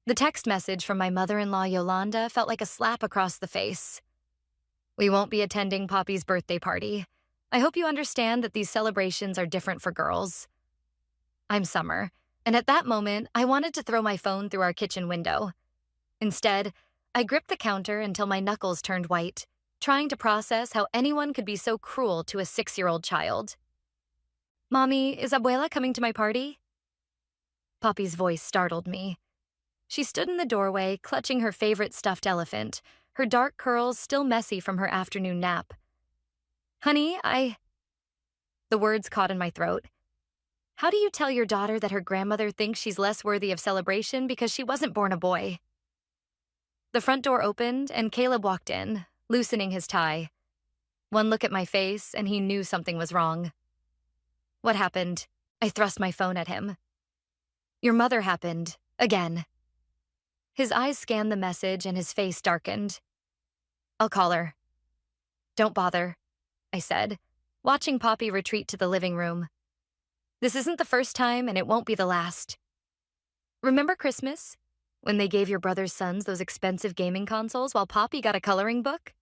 The text message from my mother-in-law Yolanda felt like a slap across the face. We won't be attending Poppy's birthday party. I hope you understand that these celebrations are different for girls. I'm Summer, and at that moment, I wanted to throw my phone through our kitchen window. Instead, I gripped the counter until my knuckles turned white, trying to process how anyone could be so cruel to a 6-year-old child. Mommy, is Abuela coming to my party? Poppy's voice startled me. She stood in the doorway, clutching her favorite stuffed elephant, her dark curls still messy from her afternoon nap. Honey, The words caught in my throat. How do you tell your daughter that her grandmother thinks she's less worthy of celebration because she wasn't born a boy? The front door opened, and Caleb walked in, loosening his tie. One look at my face, and he knew something was wrong. What happened? I thrust my phone at him. Your mother happened. Again. His eyes scanned the message, and his face darkened. I'll call her. Don't bother, I said, watching Poppy retreat to the living room. This isn't the first time, and it won't be the last. Remember Christmas, when they gave your brother's sons those expensive gaming consoles while Poppy got a coloring book?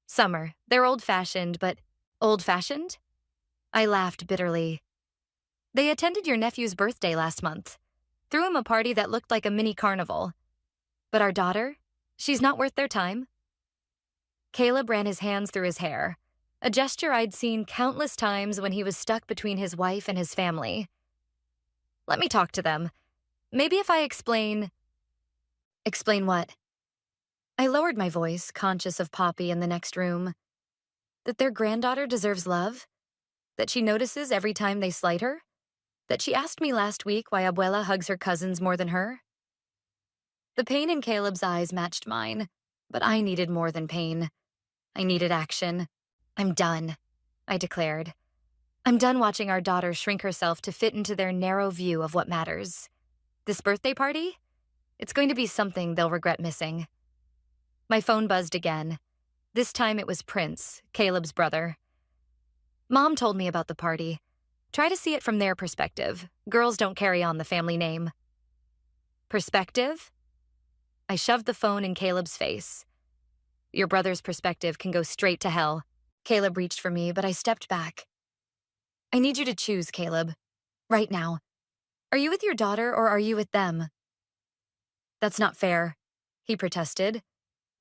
Summer, they're old-fashioned, but old-fashioned? I laughed bitterly. They attended your nephew's birthday last month. Threw him a party that looked like a mini carnival. But our daughter? She's not worth their time? Caleb ran his hands through his hair, a gesture I'd seen countless times when he was stuck between his wife and his family. Let me talk to them. Maybe if I explain... Explain what? I lowered my voice, conscious of Poppy in the next room. That their granddaughter deserves love? That she notices every time they slight her? That she asked me last week why Abuela hugs her cousins more than her? The pain in Caleb's eyes matched mine, but I needed more than pain. I needed action. I'm done, I declared. I'm done watching our daughter shrink herself to fit into their narrow view of what matters. This birthday party? It's going to be something they'll regret missing. My phone buzzed again. This time it was Prince, Caleb's brother. Mom told me about the party. Try to see it from their perspective. Girls don't carry on the family name. Perspective? I shoved the phone in Caleb's face. Your brother's perspective can go straight to hell. Caleb reached for me, but I stepped back. I need you to choose, Caleb. Right now. Are you with your daughter or are you with them? That's not fair, he protested.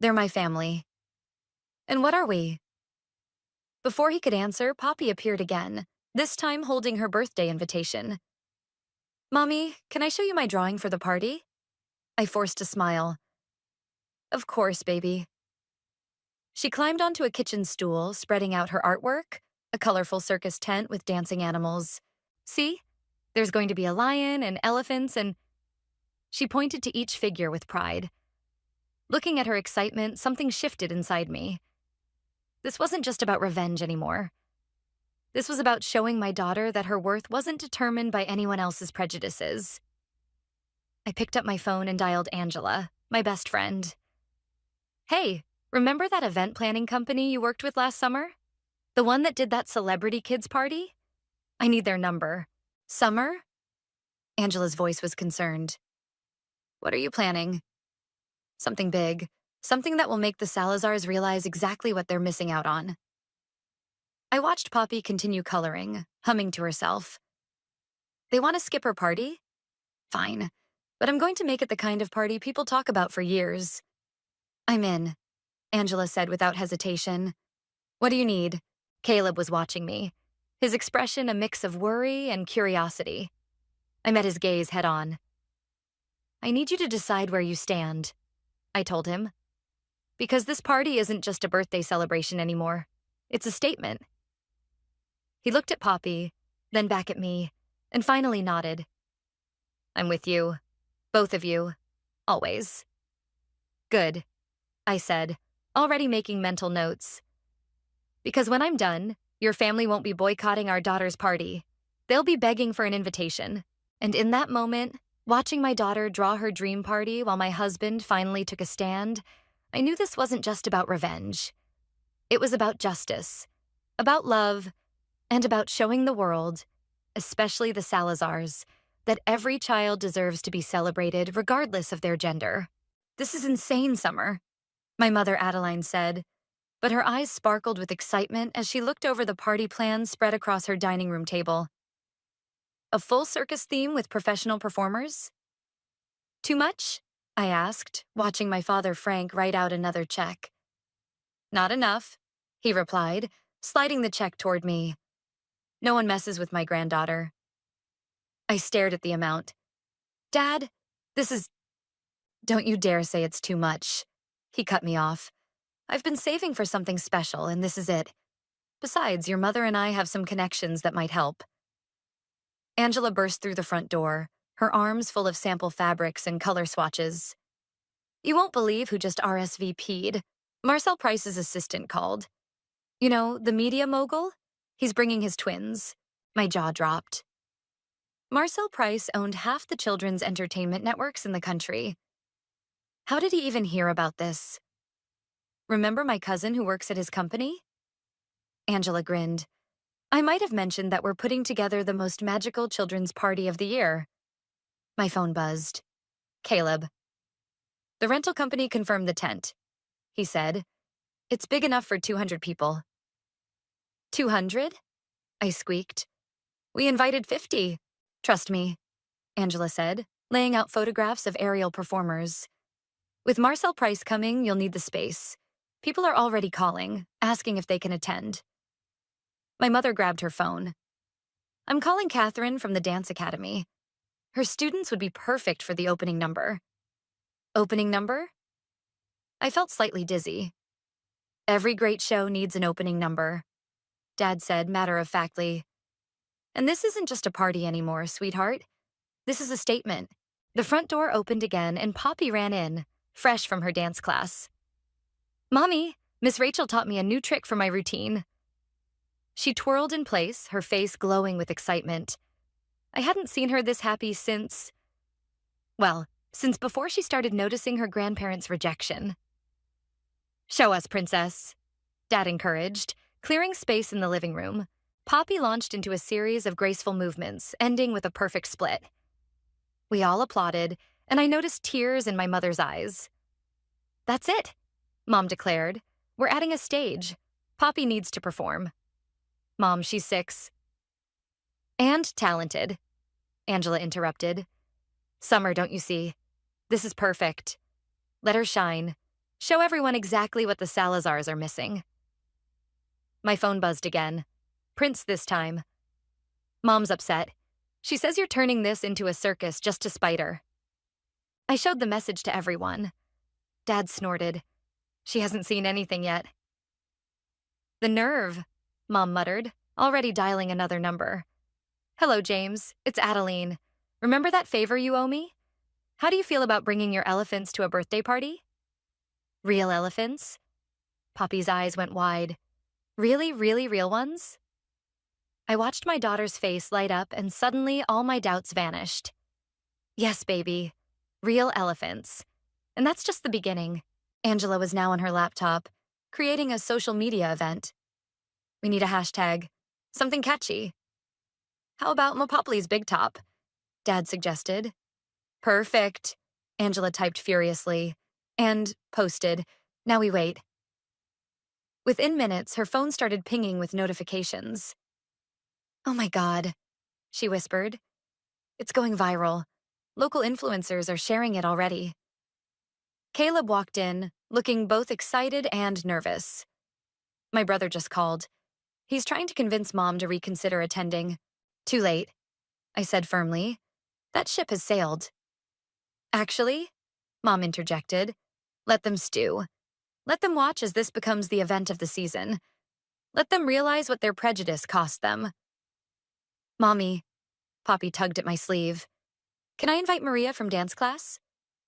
They're my family. And what are we? Before he could answer, Poppy appeared again, this time holding her birthday invitation. Mommy, can I show you my drawing for the party? I forced a smile. Of course, baby. She climbed onto a kitchen stool, spreading out her artwork, a colorful circus tent with dancing animals. See? There's going to be a lion and elephants and... She pointed to each figure with pride. Looking at her excitement, something shifted inside me. This wasn't just about revenge anymore. This was about showing my daughter that her worth wasn't determined by anyone else's prejudices. I picked up my phone and dialed Angela, my best friend. Hey, remember that event planning company you worked with last summer? The one that did that celebrity kids party? I need their number. Summer? Angela's voice was concerned. What are you planning? Something big. Something that will make the Salazars realize exactly what they're missing out on. I watched Poppy continue coloring, humming to herself. They want to skip her party? Fine, but I'm going to make it the kind of party people talk about for years. I'm in, Angela said without hesitation. What do you need? Caleb was watching me, his expression a mix of worry and curiosity. I met his gaze head on. I need you to decide where you stand, I told him. Because this party isn't just a birthday celebration anymore. It's a statement. He looked at Poppy, then back at me, and finally nodded. I'm with you. Both of you. Always. Good, I said, already making mental notes. Because when I'm done, your family won't be boycotting our daughter's party. They'll be begging for an invitation. And in that moment, watching my daughter draw her dream party while my husband finally took a stand, I knew this wasn't just about revenge. It was about justice, about love, and about showing the world, especially the Salazars, that every child deserves to be celebrated regardless of their gender. This is insane, Summer, my mother Adeline said, but her eyes sparkled with excitement as she looked over the party plans spread across her dining room table. A full circus theme with professional performers? Too much? I asked, watching my father Frank write out another check. Not enough, he replied, sliding the check toward me. No one messes with my granddaughter. I stared at the amount. Dad, this is... Don't you dare say it's too much. He cut me off. I've been saving for something special, and this is it. Besides, your mother and I have some connections that might help. Angela burst through the front door, her arms full of sample fabrics and color swatches. You won't believe who just RSVP'd. Marcel Price's assistant called. You know, the media mogul? He's bringing his twins. My jaw dropped. Marcel Price owned half the children's entertainment networks in the country. How did he even hear about this? Remember my cousin who works at his company? Angela grinned. I might have mentioned that we're putting together the most magical children's party of the year. My phone buzzed. Caleb. The rental company confirmed the tent, he said. It's big enough for 200 people. 200? I squeaked. We invited 50. Trust me, Angela said, laying out photographs of aerial performers. With Marcel Price coming, you'll need the space. People are already calling, asking if they can attend. My mother grabbed her phone. I'm calling Catherine from the dance academy. Her students would be perfect for the opening number. Opening number? I felt slightly dizzy. Every great show needs an opening number, Dad said matter-of-factly. And this isn't just a party anymore, sweetheart. This is a statement. The front door opened again and Poppy ran in, fresh from her dance class. Mommy, Miss Rachel taught me a new trick for my routine. She twirled in place, her face glowing with excitement. I hadn't seen her this happy since before she started noticing her grandparents' rejection. Show us, Princess, Dad encouraged, clearing space in the living room. Poppy launched into a series of graceful movements, ending with a perfect split. We all applauded, and I noticed tears in my mother's eyes. That's it, Mom declared. We're adding a stage. Poppy needs to perform. Mom, she's 6. And talented, Angela interrupted. Summer, don't you see? This is perfect. Let her shine. Show everyone exactly what the Salazars are missing. My phone buzzed again. Prince this time. Mom's upset. She says you're turning this into a circus just to spite her. I showed the message to everyone. Dad snorted. She hasn't seen anything yet. The nerve, Mom muttered, already dialing another number. Hello, James. It's Adeline. Remember that favor you owe me? How do you feel about bringing your elephants to a birthday party? Real elephants? Poppy's eyes went wide. Really, really real ones? I watched my daughter's face light up and suddenly all my doubts vanished. Yes, baby. Real elephants. And that's just the beginning. Angela was now on her laptop, creating a social media event. We need a hashtag. Something catchy. How about Mopoply's Big Top? Dad suggested. Perfect, Angela typed furiously. And posted. Now we wait. Within minutes, her phone started pinging with notifications. Oh my God, she whispered. It's going viral. Local influencers are sharing it already. Caleb walked in, looking both excited and nervous. My brother just called. He's trying to convince Mom to reconsider attending. Too late, I said firmly. That ship has sailed. Actually, Mom interjected, let them stew. Let them watch as this becomes the event of the season. Let them realize what their prejudice cost them. Mommy, Poppy tugged at my sleeve. Can I invite Maria from dance class?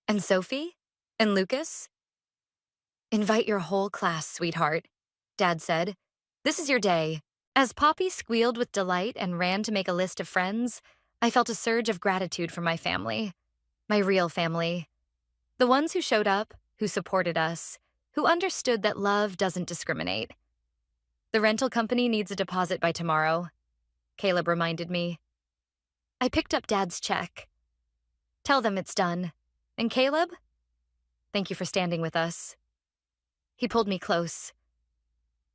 And Sophie? And Lucas? Invite your whole class, sweetheart, Dad said. This is your day. As Poppy squealed with delight and ran to make a list of friends, I felt a surge of gratitude for my family. My real family. The ones who showed up, who supported us, who understood that love doesn't discriminate. The rental company needs a deposit by tomorrow, Caleb reminded me. I picked up Dad's check. Tell them it's done. And Caleb? Thank you for standing with us. He pulled me close.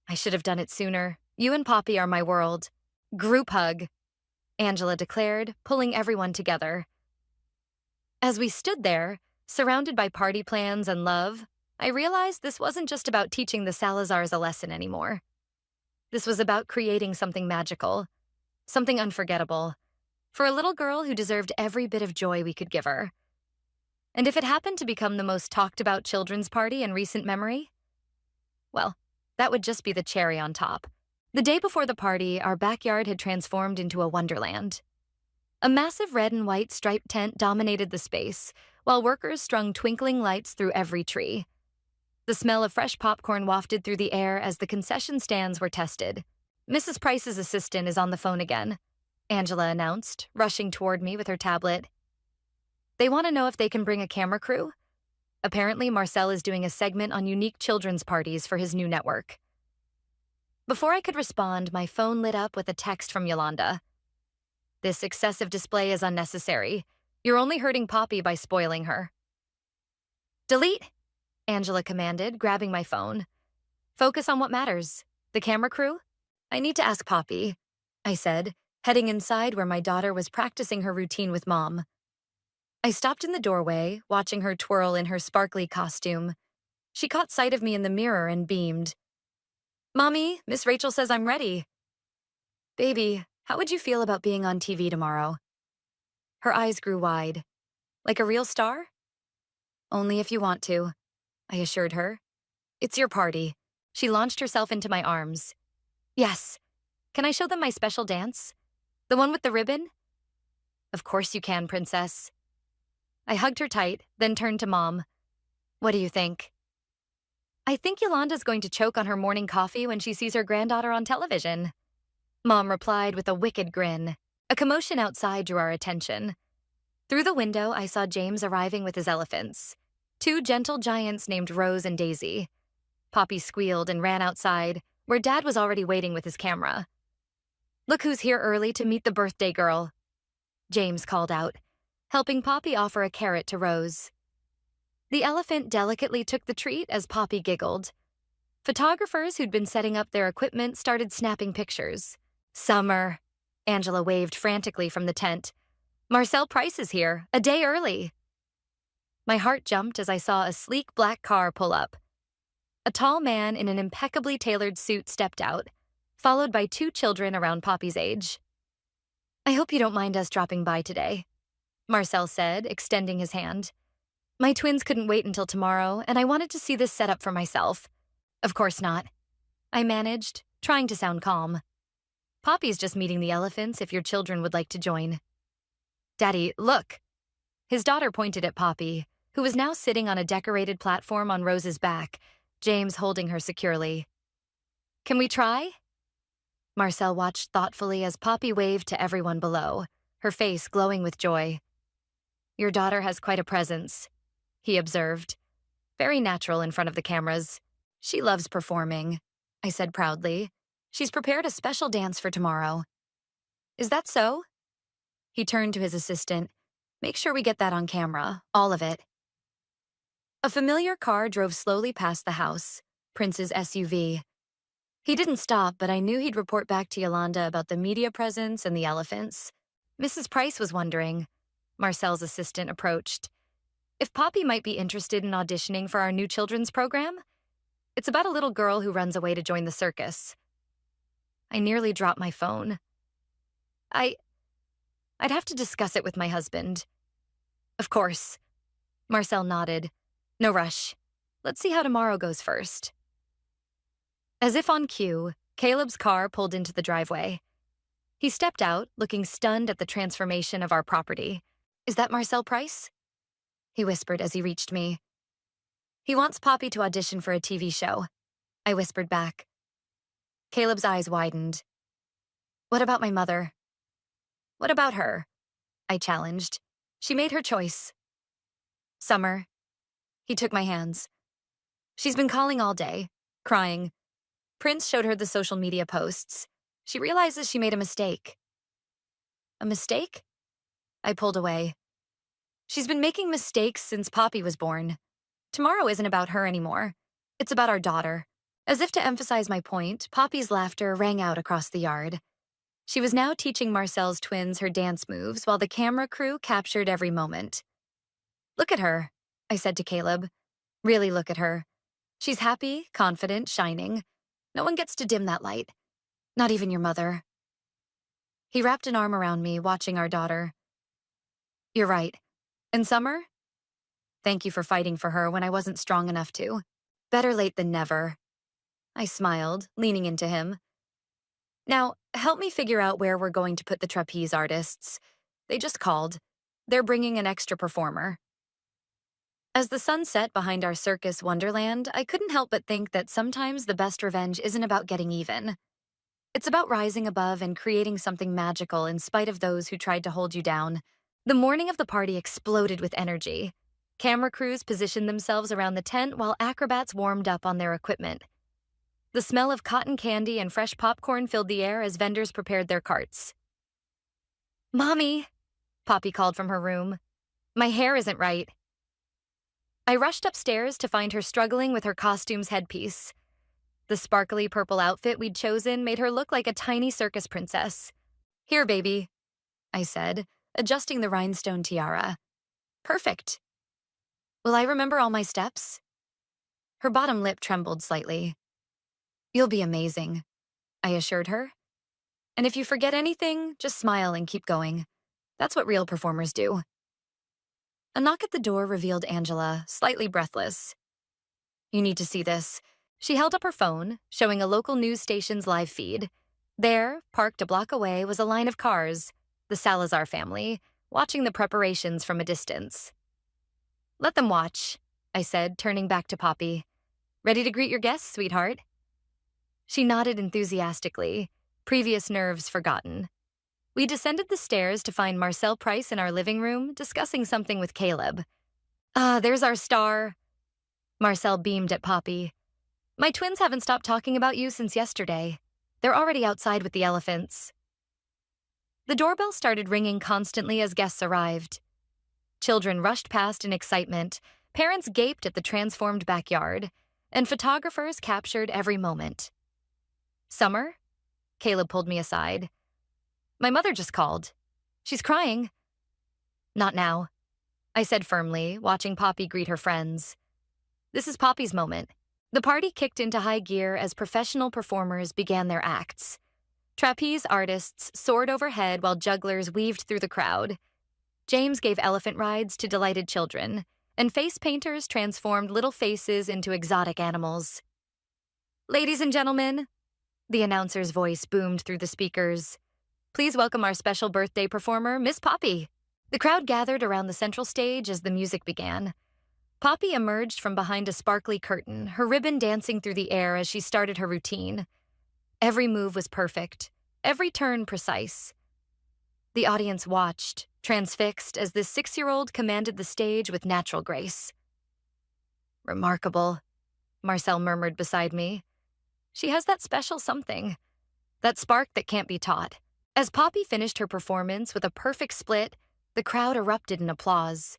I should have done it sooner. You and Poppy are my world. Group hug, Angela declared, pulling everyone together. As we stood there, surrounded by party plans and love, I realized this wasn't just about teaching the Salazars a lesson anymore. This was about creating something magical, something unforgettable, for a little girl who deserved every bit of joy we could give her. And if it happened to become the most talked about children's party in recent memory, well, that would just be the cherry on top. The day before the party, our backyard had transformed into a wonderland. A massive red and white striped tent dominated the space, while workers strung twinkling lights through every tree. The smell of fresh popcorn wafted through the air as the concession stands were tested. Mrs. Price's assistant is on the phone again, Angela announced, rushing toward me with her tablet. They want to know if they can bring a camera crew. Apparently, Marcel is doing a segment on unique children's parties for his new network. Before I could respond, my phone lit up with a text from Yolanda. This excessive display is unnecessary. You're only hurting Poppy by spoiling her. Delete, Angela commanded, grabbing my phone. Focus on what matters. The camera crew? I need to ask Poppy, I said, heading inside where my daughter was practicing her routine with Mom. I stopped in the doorway, watching her twirl in her sparkly costume. She caught sight of me in the mirror and beamed. Mommy, Miss Rachel says I'm ready. Baby, how would you feel about being on TV tomorrow? Her eyes grew wide. Like a real star? Only if you want to, I assured her. It's your party. She launched herself into my arms. Yes. Can I show them my special dance? The one with the ribbon? Of course you can, Princess. I hugged her tight, then turned to Mom. What do you think? I think Yolanda's going to choke on her morning coffee when she sees her granddaughter on television. Mom replied with a wicked grin. A commotion outside drew our attention. Through the window, I saw James arriving with his elephants. Two gentle giants named Rose and Daisy. Poppy squealed and ran outside, where Dad was already waiting with his camera. Look who's here early to meet the birthday girl, James called out, helping Poppy offer a carrot to Rose. The elephant delicately took the treat as Poppy giggled. Photographers who'd been setting up their equipment started snapping pictures. Summer, Angela waved frantically from the tent. Marcel Price is here, a day early. My heart jumped as I saw a sleek black car pull up. A tall man in an impeccably tailored suit stepped out, followed by two children around Poppy's age. I hope you don't mind us dropping by today, Marcel said, extending his hand. My twins couldn't wait until tomorrow, and I wanted to see this set up for myself. Of course not, I managed, trying to sound calm. Poppy's just meeting the elephants if your children would like to join. Daddy, look. His daughter pointed at Poppy, who was now sitting on a decorated platform on Rose's back, James holding her securely. Can we try? Marcel watched thoughtfully as Poppy waved to everyone below, her face glowing with joy. Your daughter has quite a presence, he observed. Very natural in front of the cameras. She loves performing, I said proudly. She's prepared a special dance for tomorrow. Is that so? He turned to his assistant. Make sure we get that on camera, all of it. A familiar car drove slowly past the house, Prince's SUV. He didn't stop, but I knew he'd report back to Yolanda about the media presence and the elephants. Mrs. Price was wondering. Marcel's assistant approached. If Poppy might be interested in auditioning for our new children's program? It's about a little girl who runs away to join the circus. I nearly dropped my phone. I'd have to discuss it with my husband. Of course. Marcel nodded. No rush. Let's see how tomorrow goes first. As if on cue, Caleb's car pulled into the driveway. He stepped out, looking stunned at the transformation of our property. Is that Marcel Price? He whispered as he reached me. He wants Poppy to audition for a TV show, I whispered back. Caleb's eyes widened. What about my mother? What about her? I challenged. She made her choice. Summer. He took my hands. She's been calling all day, crying. Prince showed her the social media posts. She realizes she made a mistake. A mistake? I pulled away. She's been making mistakes since Poppy was born. Tomorrow isn't about her anymore. It's about our daughter. As if to emphasize my point, Poppy's laughter rang out across the yard. She was now teaching Marcel's twins her dance moves while the camera crew captured every moment. Look at her, I said to Caleb. Really look at her. She's happy, confident, shining. No one gets to dim that light. Not even your mother. He wrapped an arm around me, watching our daughter. You're right. And Summer? Thank you for fighting for her when I wasn't strong enough to. Better late than never. I smiled, leaning into him. Now, help me figure out where we're going to put the trapeze artists. They just called. They're bringing an extra performer. As the sun set behind our circus wonderland, I couldn't help but think that sometimes the best revenge isn't about getting even. It's about rising above and creating something magical in spite of those who tried to hold you down. The morning of the party exploded with energy. Camera crews positioned themselves around the tent while acrobats warmed up on their equipment. The smell of cotton candy and fresh popcorn filled the air as vendors prepared their carts. Mommy, Poppy called from her room. My hair isn't right. I rushed upstairs to find her struggling with her costume's headpiece. The sparkly purple outfit we'd chosen made her look like a tiny circus princess. Here, baby, I said, adjusting the rhinestone tiara. Perfect. Will I remember all my steps? Her bottom lip trembled slightly. You'll be amazing, I assured her. And if you forget anything, just smile and keep going. That's what real performers do. A knock at the door revealed Angela, slightly breathless. You need to see this. She held up her phone, showing a local news station's live feed. There, parked a block away, was a line of cars, the Salazar family, watching the preparations from a distance. Let them watch, I said, turning back to Poppy. Ready to greet your guests, sweetheart? She nodded enthusiastically, previous nerves forgotten. We descended the stairs to find Marcel Price in our living room, discussing something with Caleb. There's our star. Marcel beamed at Poppy. My twins haven't stopped talking about you since yesterday. They're already outside with the elephants. The doorbell started ringing constantly as guests arrived. Children rushed past in excitement, parents gaped at the transformed backyard, and photographers captured every moment. Summer? Caleb pulled me aside. My mother just called. She's crying. Not now, I said firmly, watching Poppy greet her friends. This is Poppy's moment. The party kicked into high gear as professional performers began their acts. Trapeze artists soared overhead while jugglers weaved through the crowd. James gave elephant rides to delighted children, and face painters transformed little faces into exotic animals. Ladies and gentlemen, the announcer's voice boomed through the speakers. Please welcome our special birthday performer, Miss Poppy. The crowd gathered around the central stage as the music began. Poppy emerged from behind a sparkly curtain, her ribbon dancing through the air as she started her routine. Every move was perfect, every turn precise. The audience watched, transfixed, as this 6-year-old commanded the stage with natural grace. Remarkable, Marcel murmured beside me. She has that special something, that spark that can't be taught. As Poppy finished her performance with a perfect split, the crowd erupted in applause.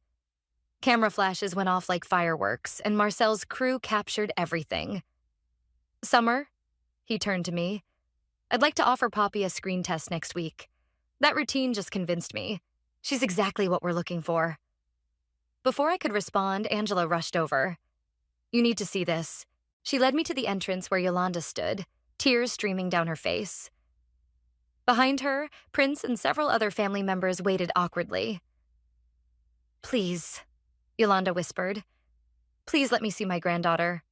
Camera flashes went off like fireworks, and Marcel's crew captured everything. Summer, he turned to me. I'd like to offer Poppy a screen test next week. That routine just convinced me. She's exactly what we're looking for. Before I could respond, Angela rushed over. You need to see this. She led me to the entrance where Yolanda stood, tears streaming down her face. Behind her, Prince and several other family members waited awkwardly. Please, Yolanda whispered. Please let me see my granddaughter.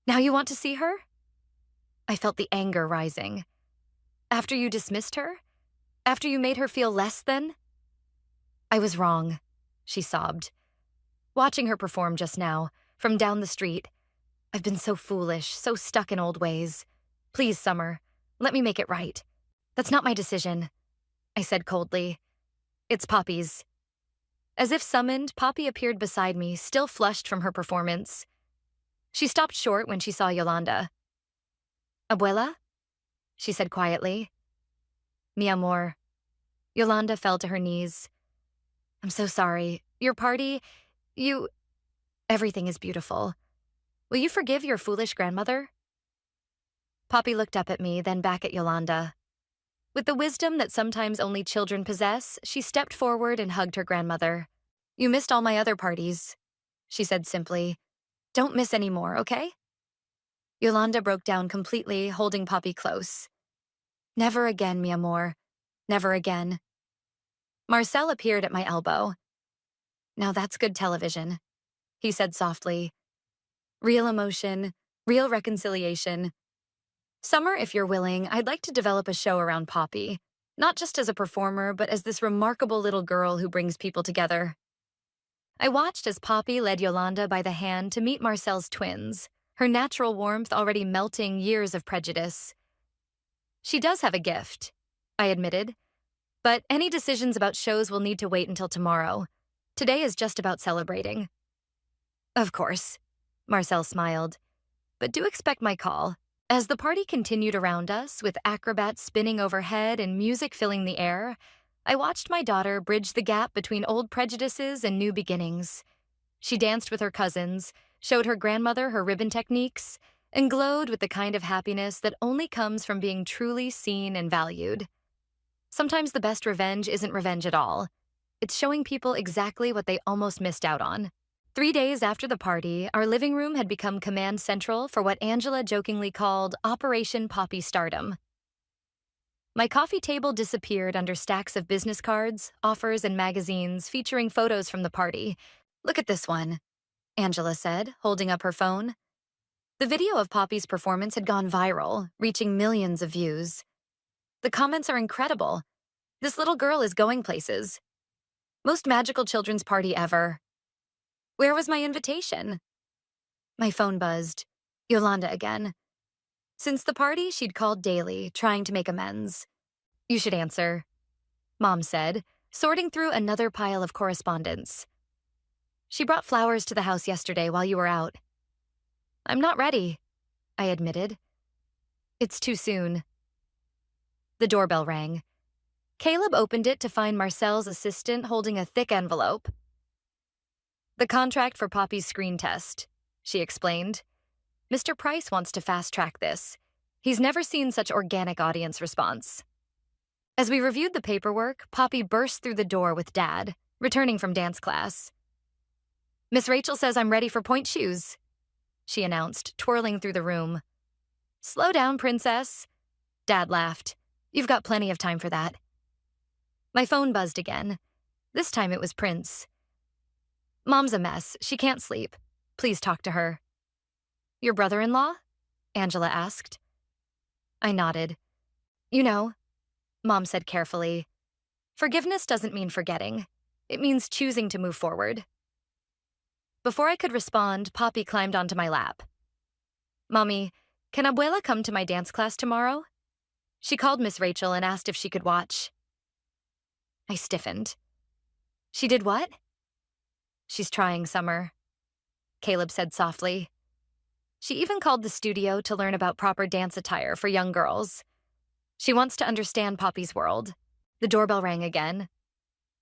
Now you want to see her? I felt the anger rising. After you dismissed her? After you made her feel less than? I was wrong, she sobbed. Watching her perform just now, from down the street, I've been so foolish, so stuck in old ways. Please, Summer, let me make it right. That's not my decision, I said coldly. It's Poppy's. As if summoned, Poppy appeared beside me, still flushed from her performance. She stopped short when she saw Yolanda. Abuela? She said quietly. Mi amor. Yolanda fell to her knees. I'm so sorry. Your party, you... Everything is beautiful. Will you forgive your foolish grandmother? Poppy looked up at me, then back at Yolanda. With the wisdom that sometimes only children possess, she stepped forward and hugged her grandmother. You missed all my other parties, she said simply. Don't miss any more, okay? Yolanda broke down completely, holding Poppy close. Never again, mi amor. Never again. Marcel appeared at my elbow. Now that's good television, he said softly. Real emotion, real reconciliation. Summer, if you're willing, I'd like to develop a show around Poppy, not just as a performer, but as this remarkable little girl who brings people together. I watched as Poppy led Yolanda by the hand to meet Marcel's twins, her natural warmth already melting years of prejudice. She does have a gift, I admitted, but any decisions about shows will need to wait until tomorrow. Today is just about celebrating. Of course, Marcel smiled, but do expect my call. As the party continued around us, with acrobats spinning overhead and music filling the air, I watched my daughter bridge the gap between old prejudices and new beginnings. She danced with her cousins, showed her grandmother her ribbon techniques, and glowed with the kind of happiness that only comes from being truly seen and valued. Sometimes the best revenge isn't revenge at all. It's showing people exactly what they almost missed out on. 3 days after the party, our living room had become command central for what Angela jokingly called Operation Poppy Stardom. My coffee table disappeared under stacks of business cards, offers, and magazines featuring photos from the party. Look at this one, Angela said, holding up her phone. The video of Poppy's performance had gone viral, reaching millions of views. The comments are incredible. This little girl is going places. Most magical children's party ever. Where was my invitation? My phone buzzed. Yolanda again. Since the party, she'd called daily, trying to make amends. You should answer, Mom said, sorting through another pile of correspondence. She brought flowers to the house yesterday while you were out. I'm not ready, I admitted. It's too soon. The doorbell rang. Caleb opened it to find Marcel's assistant holding a thick envelope. The contract for Poppy's screen test, she explained. Mr. Price wants to fast-track this. He's never seen such organic audience response. As we reviewed the paperwork, Poppy burst through the door with Dad, returning from dance class. Miss Rachel says I'm ready for point shoes, she announced, twirling through the room. Slow down, princess. Dad laughed. You've got plenty of time for that. My phone buzzed again. This time it was Prince. Mom's a mess. She can't sleep. Please talk to her. Your brother-in-law? Angela asked. I nodded. You know, Mom said carefully. Forgiveness doesn't mean forgetting. It means choosing to move forward. Before I could respond, Poppy climbed onto my lap. Mommy, can Abuela come to my dance class tomorrow? She called Miss Rachel and asked if she could watch. I stiffened. She did what? She's trying, Summer, Caleb said softly. She even called the studio to learn about proper dance attire for young girls. She wants to understand Poppy's world. The doorbell rang again.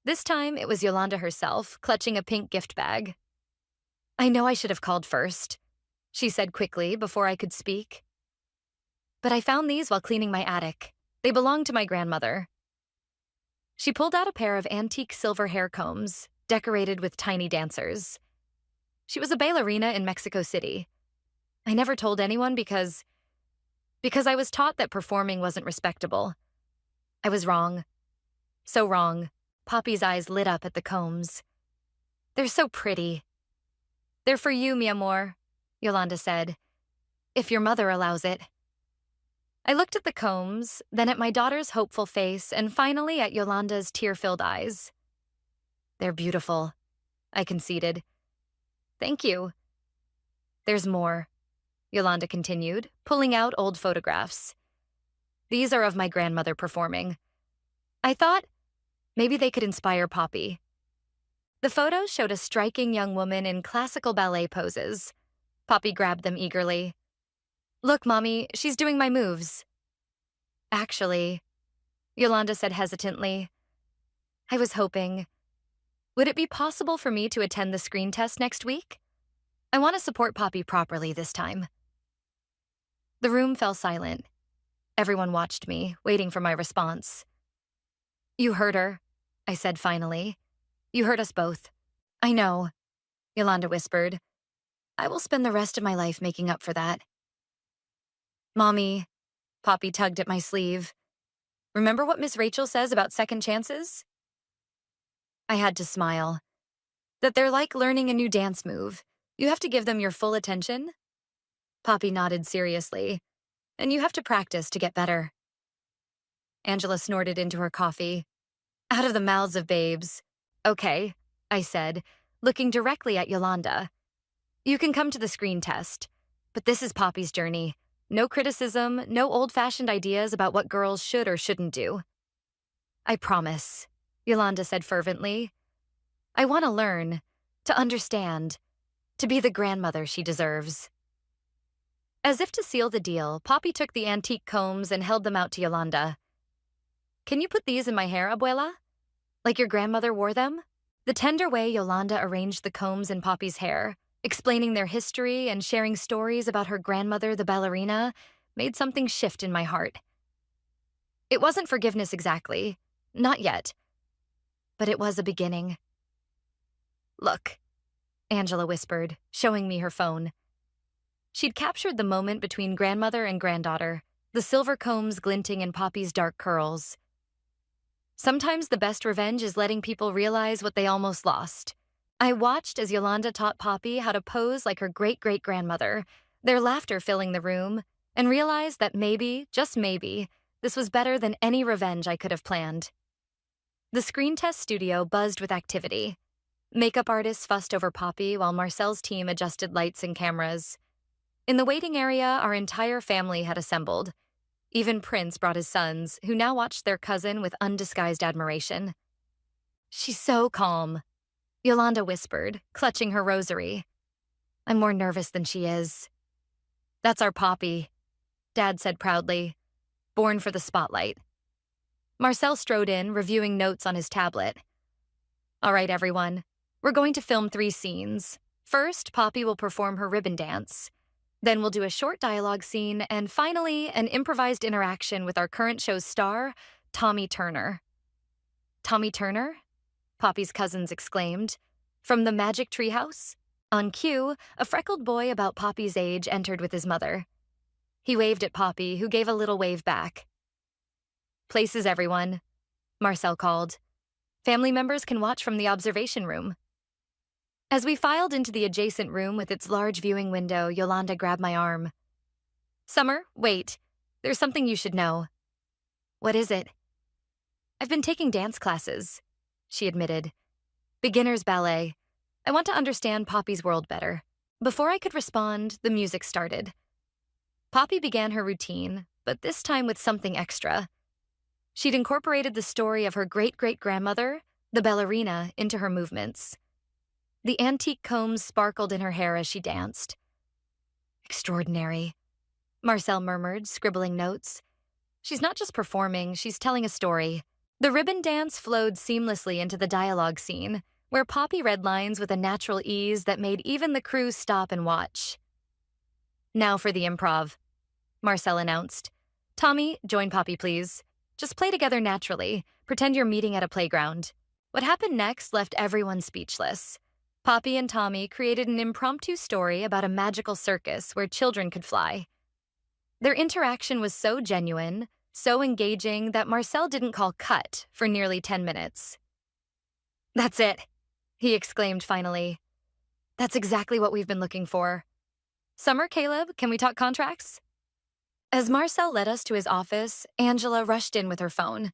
This time, it was Yolanda herself, clutching a pink gift bag. I know I should have called first, she said quickly before I could speak. But I found these while cleaning my attic. They belong to my grandmother. She pulled out a pair of antique silver hair combs, decorated with tiny dancers. She was a ballerina in Mexico City. I never told anyone because I was taught that performing wasn't respectable. I was wrong. So wrong. Poppy's eyes lit up at the combs. They're so pretty. They're for you, mi amor, Yolanda said. If your mother allows it. I looked at the combs, then at my daughter's hopeful face, and finally at Yolanda's tear-filled eyes. They're beautiful, I conceded. Thank you. There's more, Yolanda continued, pulling out old photographs. These are of my grandmother performing. I thought maybe they could inspire Poppy. The photos showed a striking young woman in classical ballet poses. Poppy grabbed them eagerly. Look, Mommy, she's doing my moves. Actually, Yolanda said hesitantly, I was hoping. Would it be possible for me to attend the screen test next week? I want to support Poppy properly this time. The room fell silent. Everyone watched me, waiting for my response. You heard her, I said finally. You heard us both. I know, Yolanda whispered. I will spend the rest of my life making up for that. Mommy, Poppy tugged at my sleeve. Remember what Miss Rachel says about second chances? I had to smile. That they're like learning a new dance move. You have to give them your full attention. Poppy nodded seriously. And you have to practice to get better. Angela snorted into her coffee. Out of the mouths of babes. Okay, I said, looking directly at Yolanda. You can come to the screen test. But this is Poppy's journey. No criticism, no old-fashioned ideas about what girls should or shouldn't do. I promise, Yolanda said fervently. I want to learn, to understand, to be the grandmother she deserves. As if to seal the deal, Poppy took the antique combs and held them out to Yolanda. Can you put these in my hair, Abuela? Like your grandmother wore them? The tender way Yolanda arranged the combs in Poppy's hair, explaining their history and sharing stories about her grandmother, the ballerina, made something shift in my heart. It wasn't forgiveness exactly, not yet, but it was a beginning. Look, Angela whispered, showing me her phone. She'd captured the moment between grandmother and granddaughter, the silver combs glinting in Poppy's dark curls. Sometimes the best revenge is letting people realize what they almost lost. I watched as Yolanda taught Poppy how to pose like her great-great-grandmother, their laughter filling the room, and realized that maybe, just maybe, this was better than any revenge I could have planned. The screen test studio buzzed with activity. Makeup artists fussed over Poppy while Marcel's team adjusted lights and cameras. In the waiting area, our entire family had assembled. Even Prince brought his sons, who now watched their cousin with undisguised admiration. She's so calm, Yolanda whispered, clutching her rosary. I'm more nervous than she is. That's our Poppy, Dad said proudly, born for the spotlight. Marcel strode in, reviewing notes on his tablet. All right, everyone. We're going to film 3 scenes. First, Poppy will perform her ribbon dance. Then we'll do a short dialogue scene, and finally, an improvised interaction with our current show's star, Tommy Turner. Tommy Turner? Poppy's cousins exclaimed. From the Magic Treehouse? On cue, a freckled boy about Poppy's age entered with his mother. He waved at Poppy, who gave a little wave back. Places, everyone, Marcel called. Family members can watch from the observation room. As we filed into the adjacent room with its large viewing window, Yolanda grabbed my arm. Summer, wait. There's something you should know. What is it? I've been taking dance classes, she admitted. Beginner's ballet. I want to understand Poppy's world better. Before I could respond, the music started. Poppy began her routine, but this time with something extra. She'd incorporated the story of her great-great-grandmother, the ballerina, into her movements. The antique combs sparkled in her hair as she danced. Extraordinary, Marcel murmured, scribbling notes. She's not just performing, she's telling a story. The ribbon dance flowed seamlessly into the dialogue scene, where Poppy read lines with a natural ease that made even the crew stop and watch. Now for the improv, Marcel announced. Tommy, join Poppy, please. Just play together naturally. Pretend you're meeting at a playground. What happened next left everyone speechless. Poppy and Tommy created an impromptu story about a magical circus where children could fly. Their interaction was so genuine, so engaging that Marcel didn't call cut for nearly 10 minutes. That's it, he exclaimed finally. That's exactly what we've been looking for. Summer, Caleb, can we talk contracts? As Marcel led us to his office, Angela rushed in with her phone.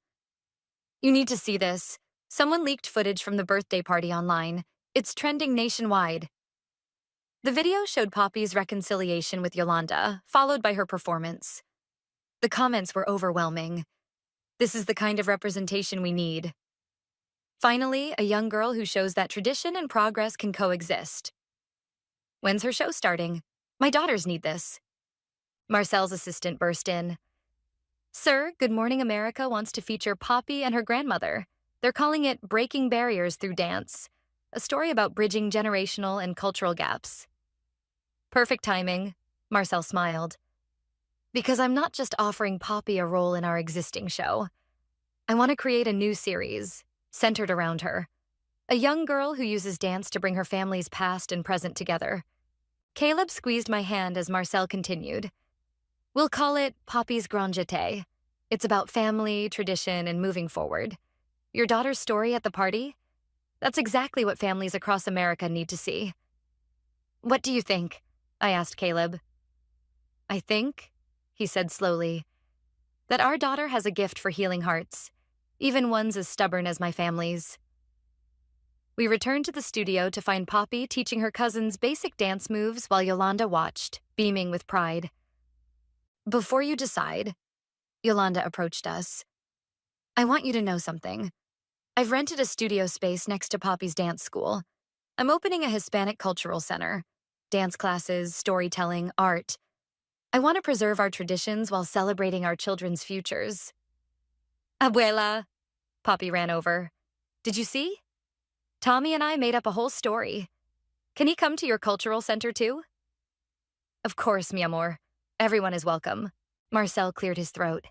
You need to see this. Someone leaked footage from the birthday party online. It's trending nationwide. The video showed Poppy's reconciliation with Yolanda, followed by her performance. The comments were overwhelming. This is the kind of representation we need. Finally, a young girl who shows that tradition and progress can coexist. When's her show starting? My daughters need this. Marcel's assistant burst in. Sir, Good Morning America wants to feature Poppy and her grandmother. They're calling it Breaking Barriers Through Dance, a story about bridging generational and cultural gaps. Perfect timing, Marcel smiled. Because I'm not just offering Poppy a role in our existing show. I want to create a new series, centered around her. A young girl who uses dance to bring her family's past and present together. Caleb squeezed my hand as Marcel continued. We'll call it Poppy's Grand Jeté. It's about family, tradition, and moving forward. Your daughter's story at the party? That's exactly what families across America need to see. What do you think? I asked Caleb. I think, he said slowly, that our daughter has a gift for healing hearts, even ones as stubborn as my family's. We returned to the studio to find Poppy teaching her cousins basic dance moves while Yolanda watched, beaming with pride. Before you decide, Yolanda approached us. I want you to know something. I've rented a studio space next to Poppy's dance school. I'm opening a Hispanic cultural center. Dance classes, storytelling, art. I want to preserve our traditions while celebrating our children's futures. Abuela, Poppy ran over. Did you see? Tommy and I made up a whole story. Can he come to your cultural center too? Of course, mi amor. Everyone is welcome. Marcel cleared his throat.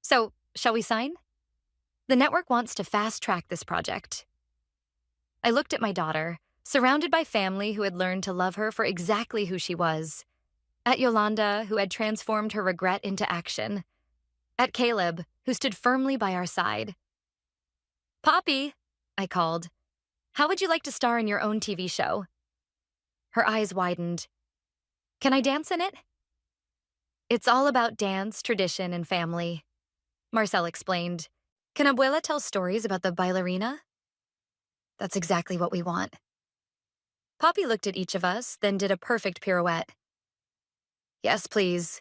So, shall we sign? The network wants to fast-track this project. I looked at my daughter, surrounded by family who had learned to love her for exactly who she was. At Yolanda, who had transformed her regret into action. At Caleb, who stood firmly by our side. Poppy, I called. How would you like to star in your own TV show? Her eyes widened. Can I dance in it? It's all about dance, tradition, and family. Marcel explained. Can Abuela tell stories about the bailarina? That's exactly what we want. Poppy looked at each of us, then did a perfect pirouette. Yes, please.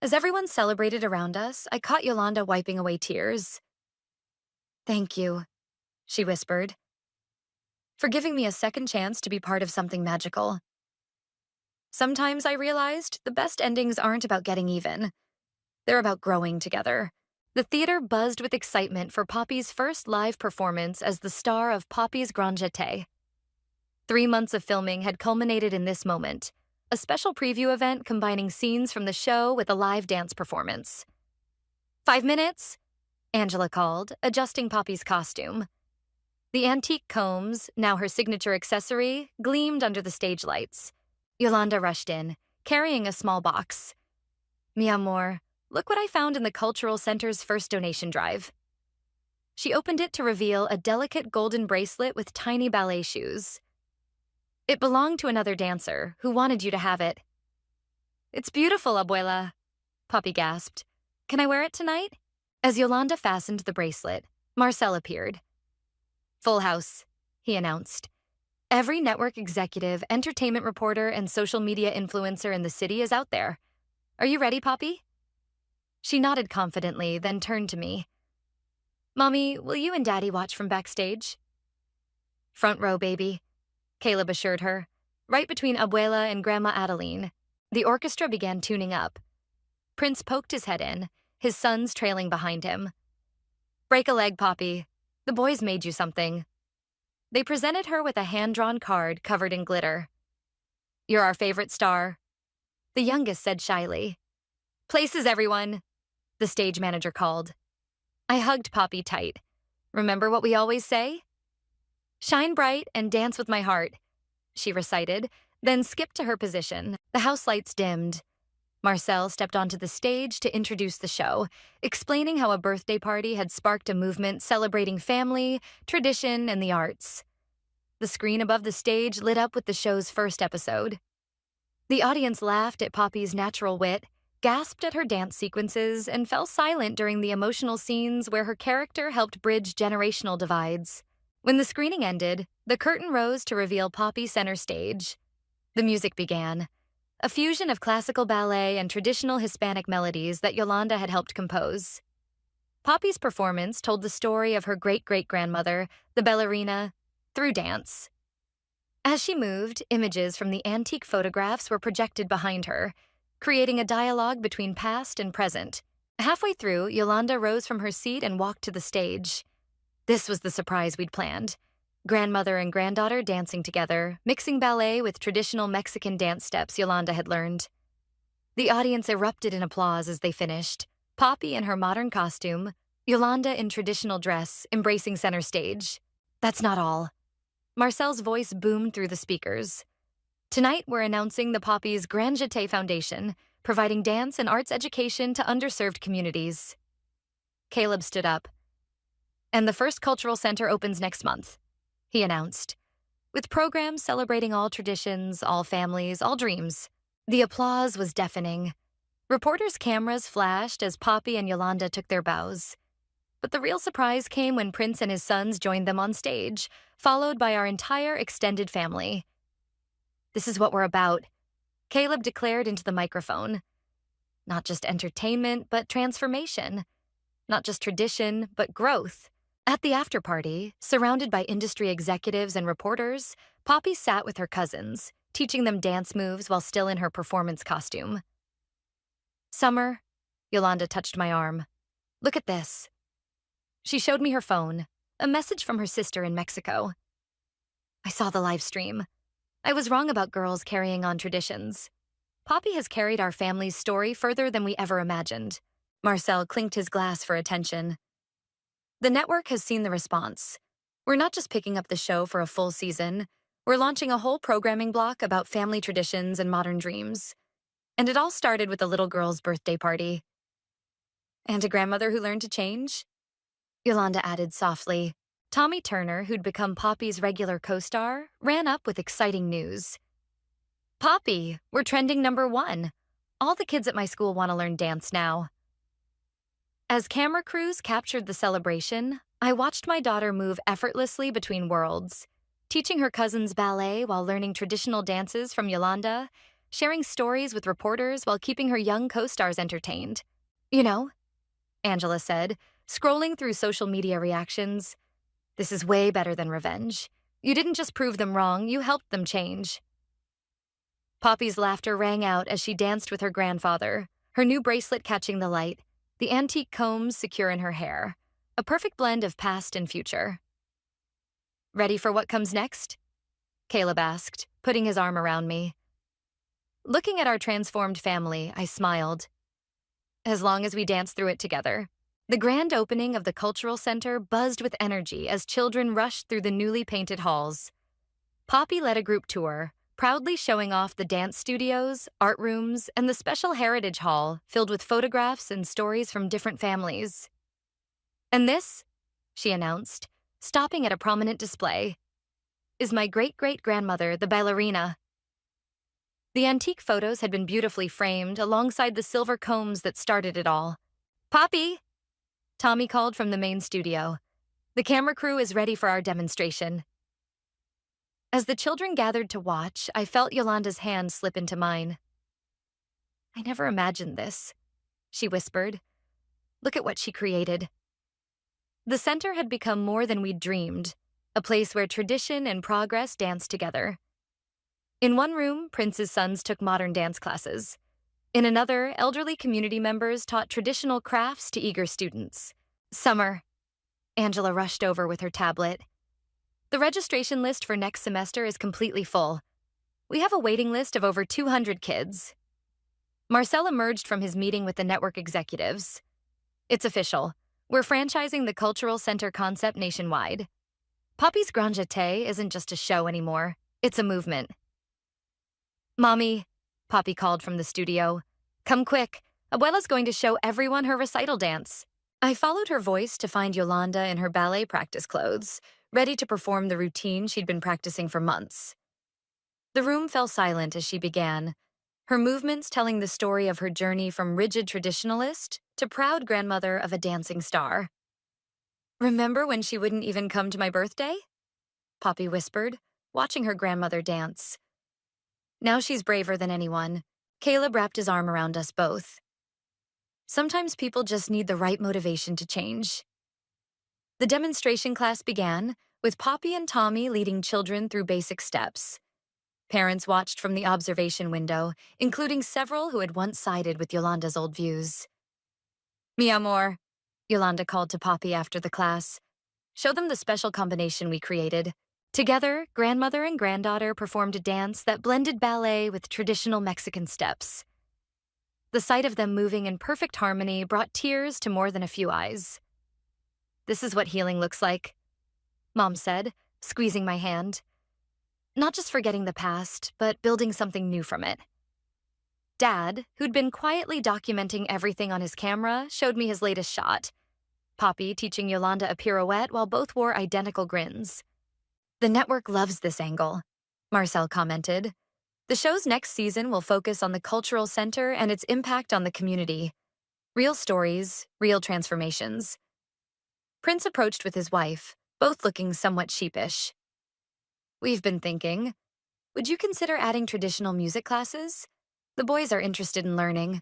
As everyone celebrated around us, I caught Yolanda wiping away tears. Thank you, she whispered, for giving me a second chance to be part of something magical. Sometimes I realized the best endings aren't about getting even. They're about growing together. The theater buzzed with excitement for Poppy's first live performance as the star of Poppy's Grand Jeté. 3 months of filming had culminated in this moment, a special preview event combining scenes from the show with a live dance performance. 5 minutes, Angela called, adjusting Poppy's costume. The antique combs, now her signature accessory, gleamed under the stage lights. Yolanda rushed in, carrying a small box. Mi amor, look what I found in the Cultural Center's first donation drive. She opened it to reveal a delicate golden bracelet with tiny ballet shoes. It belonged to another dancer who wanted you to have it. It's beautiful, Abuela, Poppy gasped. Can I wear it tonight? As Yolanda fastened the bracelet, Marcel appeared. Full house, he announced. Every network executive, entertainment reporter, and social media influencer in the city is out there. Are you ready, Poppy? She nodded confidently, then turned to me. Mommy, will you and Daddy watch from backstage? Front row, baby, Caleb assured her, right between Abuela and Grandma Adeline. The orchestra began tuning up. Prince poked his head in, his sons trailing behind him. Break a leg, Poppy. The boys made you something. They presented her with a hand-drawn card covered in glitter. You're our favorite star, the youngest said shyly. Places, everyone, the stage manager called. I hugged Poppy tight. Remember what we always say? Shine bright and dance with my heart, she recited, then skipped to her position. The house lights dimmed. Marcel stepped onto the stage to introduce the show, explaining how a birthday party had sparked a movement celebrating family, tradition, and the arts. The screen above the stage lit up with the show's first episode. The audience laughed at Poppy's natural wit, gasped at her dance sequences, and fell silent during the emotional scenes where her character helped bridge generational divides. When the screening ended, the curtain rose to reveal Poppy center stage. The music began, a fusion of classical ballet and traditional Hispanic melodies that Yolanda had helped compose. Poppy's performance told the story of her great-great-grandmother, the ballerina, through dance. As she moved, images from the antique photographs were projected behind her, creating a dialogue between past and present. Halfway through, Yolanda rose from her seat and walked to the stage. This was the surprise we'd planned. Grandmother and granddaughter dancing together, mixing ballet with traditional Mexican dance steps Yolanda had learned. The audience erupted in applause as they finished. Poppy in her modern costume, Yolanda in traditional dress, embracing center stage. That's not all. Marcel's voice boomed through the speakers. Tonight, we're announcing the Poppy's Grand Jeté Foundation, providing dance and arts education to underserved communities. Caleb stood up. And the first cultural center opens next month, he announced, with programs celebrating all traditions, all families, all dreams. The applause was deafening. Reporters' cameras flashed as Poppy and Yolanda took their bows. But the real surprise came when Prince and his sons joined them on stage, followed by our entire extended family. This is what we're about, Caleb declared into the microphone. Not just entertainment, but transformation. Not just tradition, but growth. At the after-party, surrounded by industry executives and reporters, Poppy sat with her cousins, teaching them dance moves while still in her performance costume. Summer, Yolanda touched my arm. Look at this. She showed me her phone, a message from her sister in Mexico. I saw the live stream. I was wrong about girls carrying on traditions. Poppy has carried our family's story further than we ever imagined. Marcel clinked his glass for attention. The network has seen the response. We're not just picking up the show for a full season. We're launching a whole programming block about family traditions and modern dreams. And it all started with a little girl's birthday party. And a grandmother who learned to change? Yolanda added softly. Tommy Turner, who'd become Poppy's regular co-star, ran up with exciting news. Poppy, we're trending #1. All the kids at my school want to learn dance now. As camera crews captured the celebration, I watched my daughter move effortlessly between worlds, teaching her cousins ballet while learning traditional dances from Yolanda, sharing stories with reporters while keeping her young co-stars entertained. You know, Angela said, scrolling through social media reactions, this is way better than revenge. You didn't just prove them wrong, you helped them change. Poppy's laughter rang out as she danced with her grandfather, her new bracelet catching the light, the antique combs secure in her hair, a perfect blend of past and future. Ready for what comes next? Caleb asked, putting his arm around me. Looking at our transformed family, I smiled. As long as we dance through it together. The grand opening of the cultural center buzzed with energy as children rushed through the newly painted halls. Poppy led a group tour, proudly showing off the dance studios, art rooms, and the special heritage hall filled with photographs and stories from different families. And this, she announced, stopping at a prominent display, is my great-great-grandmother, the ballerina. The antique photos had been beautifully framed alongside the silver combs that started it all. Poppy! Tommy called from the main studio. The camera crew is ready for our demonstration. As the children gathered to watch, I felt Yolanda's hand slip into mine. I never imagined this, she whispered. Look at what she created. The center had become more than we'd dreamed, a place where tradition and progress danced together. In one room, Prince's sons took modern dance classes. In another, elderly community members taught traditional crafts to eager students. Summer. Angela rushed over with her tablet. The registration list for next semester is completely full. We have a waiting list of over 200 kids. Marcel emerged from his meeting with the network executives. It's official. We're franchising the cultural center concept nationwide. Poppy's Grand Jeté isn't just a show anymore. It's a movement. Mommy, Poppy called from the studio. Come quick. Abuela's going to show everyone her recital dance. I followed her voice to find Yolanda in her ballet practice clothes, ready to perform the routine she'd been practicing for months. The room fell silent as she began, her movements telling the story of her journey from rigid traditionalist to proud grandmother of a dancing star. Remember when she wouldn't even come to my birthday? Poppy whispered, watching her grandmother dance. Now she's braver than anyone. Caleb wrapped his arm around us both. Sometimes people just need the right motivation to change. The demonstration class began, with Poppy and Tommy leading children through basic steps. Parents watched from the observation window, including several who had once sided with Yolanda's old views. Mi amor, Yolanda called to Poppy after the class. Show them the special combination we created. Together, grandmother and granddaughter performed a dance that blended ballet with traditional Mexican steps. The sight of them moving in perfect harmony brought tears to more than a few eyes. This is what healing looks like, Mom said, squeezing my hand. Not just forgetting the past, but building something new from it. Dad, who'd been quietly documenting everything on his camera, showed me his latest shot. Poppy teaching Yolanda a pirouette while both wore identical grins. The network loves this angle, Marcel commented. The show's next season will focus on the cultural center and its impact on the community. Real stories, real transformations. Prince approached with his wife, both looking somewhat sheepish. We've been thinking, would you consider adding traditional music classes? The boys are interested in learning.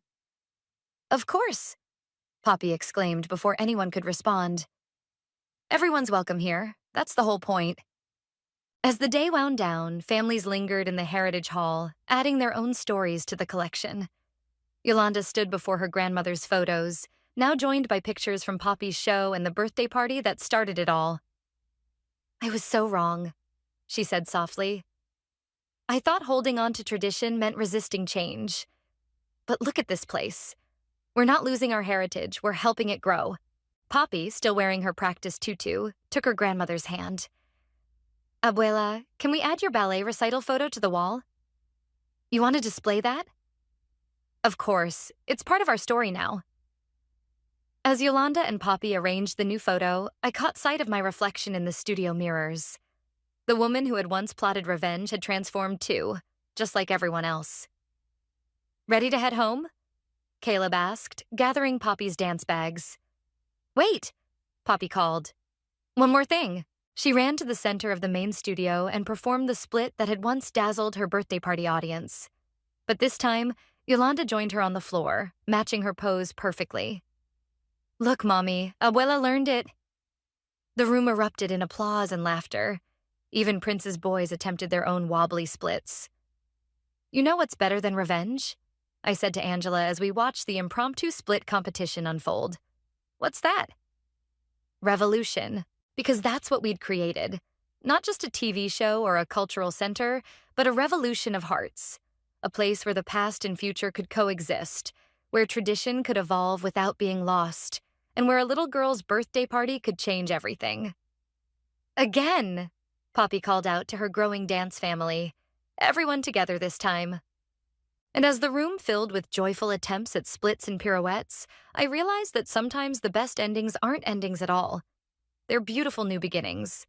Of course, Poppy exclaimed before anyone could respond. Everyone's welcome here. That's the whole point. As the day wound down, families lingered in the Heritage Hall, adding their own stories to the collection. Yolanda stood before her grandmother's photos, now joined by pictures from Poppy's show and the birthday party that started it all. I was so wrong, she said softly. I thought holding on to tradition meant resisting change. But look at this place. We're not losing our heritage, we're helping it grow. Poppy, still wearing her practice tutu, took her grandmother's hand. Abuela, can we add your ballet recital photo to the wall? You want to display that? Of course, it's part of our story now. As Yolanda and Poppy arranged the new photo, I caught sight of my reflection in the studio mirrors. The woman who had once plotted revenge had transformed too, just like everyone else. Ready to head home? Caleb asked, gathering Poppy's dance bags. Wait, Poppy called. One more thing. She ran to the center of the main studio and performed the split that had once dazzled her birthday party audience. But this time, Yolanda joined her on the floor, matching her pose perfectly. Look, Mommy, Abuela learned it. The room erupted in applause and laughter. Even Prince's boys attempted their own wobbly splits. You know what's better than revenge? I said to Angela as we watched the impromptu split competition unfold. What's that? Revolution. Because that's what we'd created. Not just a TV show or a cultural center, but a revolution of hearts. A place where the past and future could coexist, where tradition could evolve without being lost, and where a little girl's birthday party could change everything. Again, Poppy called out to her growing dance family. Everyone together this time. And as the room filled with joyful attempts at splits and pirouettes, I realized that sometimes the best endings aren't endings at all. They're beautiful new beginnings.